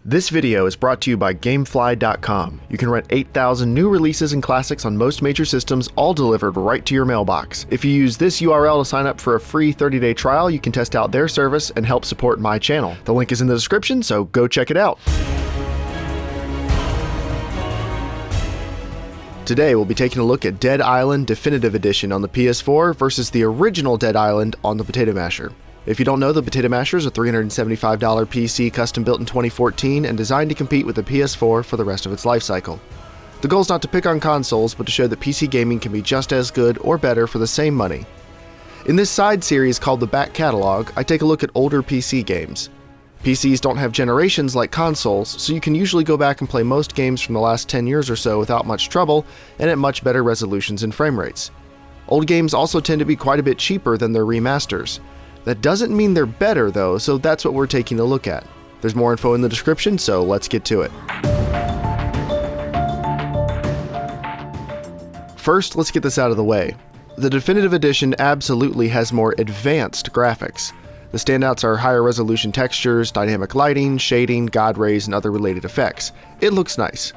This video is brought to you by Gamefly.com. You can rent 8,000 new releases and classics on most major systems, all delivered right to your mailbox. If you use this URL to sign up for a free 30-day trial, you can test out their service and help support my channel. The link is in the description, so go check it out. Today we'll be taking a look at Dead Island Definitive Edition on the PS4 versus the original Dead Island on the Potato Masher. If you don't know, the Potato Masher is a $375 PC custom built in 2014 and designed to compete with the PS4 for the rest of its life cycle. The goal is not to pick on consoles, but to show that PC gaming can be just as good or better for the same money. In this side series called the Back Catalog, I take a look at older PC games. PCs don't have generations like consoles, so you can usually go back and play most games from the last 10 years or so without much trouble and at much better resolutions and frame rates. Old games also tend to be quite a bit cheaper than their remasters. That doesn't mean they're better though, so that's what we're taking a look at. There's more info in the description, so let's get to it. First, let's get this out of the way. The Definitive Edition absolutely has more advanced graphics. The standouts are higher resolution textures, dynamic lighting, shading, God rays, and other related effects. It looks nice.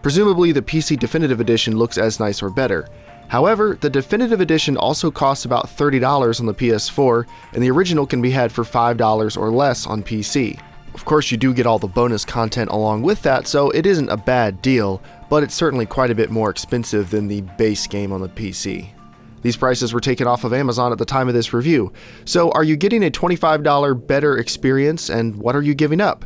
Presumably the PC Definitive Edition looks as nice or better. However, the Definitive Edition also costs about $30 on the PS4, and the original can be had for $5 or less on PC. Of course, you do get all the bonus content along with that, so it isn't a bad deal, but it's certainly quite a bit more expensive than the base game on the PC. These prices were taken off of Amazon at the time of this review, so are you getting a $25 better experience, and what are you giving up?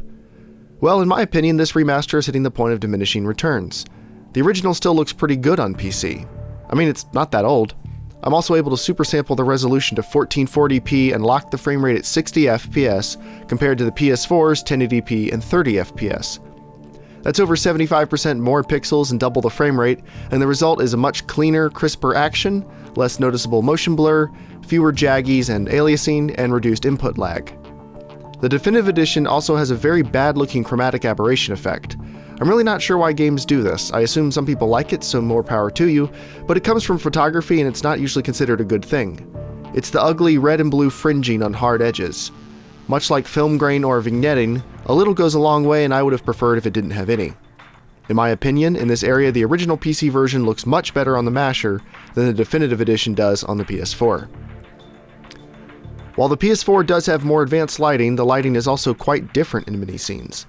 Well, in my opinion, this remaster is hitting the point of diminishing returns. The original still looks pretty good on PC. I mean, it's not that old. I'm also able to super sample the resolution to 1440p and lock the frame rate at 60 FPS compared to the PS4's 1080p and 30 FPS. That's over 75% more pixels and double the frame rate, and the result is a much cleaner, crisper action, less noticeable motion blur, fewer jaggies and aliasing, and reduced input lag. The Definitive Edition also has a very bad-looking chromatic aberration effect. I'm really not sure why games do this. I assume some people like it, so more power to you, but it comes from photography and it's not usually considered a good thing. It's the ugly red and blue fringing on hard edges. Much like film grain or vignetting, a little goes a long way and I would have preferred if it didn't have any. In my opinion, in this area the original PC version looks much better on the Masher than the Definitive Edition does on the PS4. While the PS4 does have more advanced lighting, the lighting is also quite different in many scenes.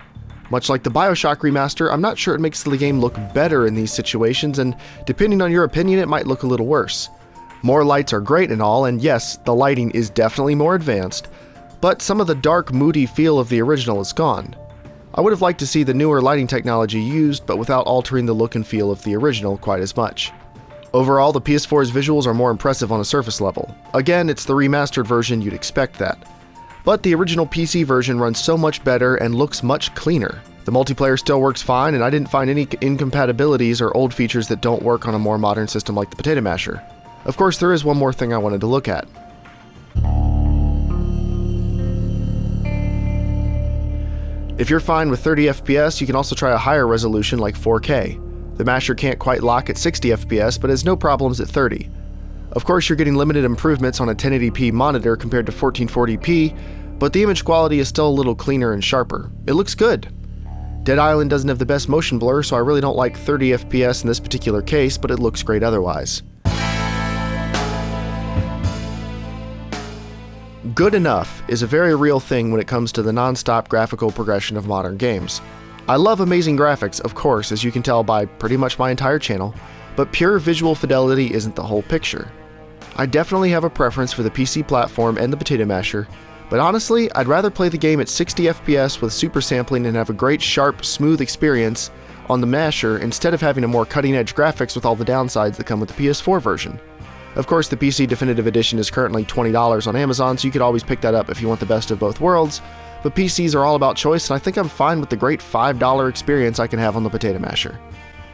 Much like the BioShock remaster, I'm not sure it makes the game look better in these situations, and depending on your opinion, it might look a little worse. More lights are great and all, and yes, the lighting is definitely more advanced, but some of the dark, moody feel of the original is gone. I would have liked to see the newer lighting technology used, but without altering the look and feel of the original quite as much. Overall, the PS4's visuals are more impressive on a surface level. Again, it's the remastered version, you'd expect that. But the original PC version runs so much better and looks much cleaner. The multiplayer still works fine, and I didn't find any incompatibilities or old features that don't work on a more modern system like the Potato Masher. Of course, there is one more thing I wanted to look at. If you're fine with 30 FPS, you can also try a higher resolution like 4K. The Masher can't quite lock at 60 FPS, but has no problems at 30. Of course, you're getting limited improvements on a 1080p monitor compared to 1440p, but the image quality is still a little cleaner and sharper. It looks good. Dead Island doesn't have the best motion blur, so I really don't like 30 FPS in this particular case, but it looks great otherwise. Good enough is a very real thing when it comes to the non-stop graphical progression of modern games. I love amazing graphics, of course, as you can tell by pretty much my entire channel, but pure visual fidelity isn't the whole picture. I definitely have a preference for the PC platform and the Potato Masher, but honestly, I'd rather play the game at 60 FPS with super sampling and have a great, sharp, smooth experience on the Masher instead of having a more cutting-edge graphics with all the downsides that come with the PS4 version. Of course, the PC Definitive Edition is currently $20 on Amazon, so you could always pick that up if you want the best of both worlds, but PCs are all about choice, and I think I'm fine with the great $5 experience I can have on the Potato Masher.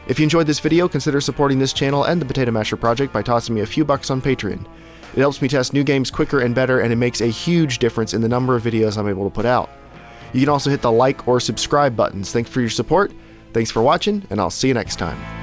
If you enjoyed this video, consider supporting this channel and the Potato Masher project by tossing me a few bucks on Patreon. It helps me test new games quicker and better, and it makes a huge difference in the number of videos I'm able to put out. You can also hit the like or subscribe buttons. Thanks for your support, thanks for watching, and I'll see you next time.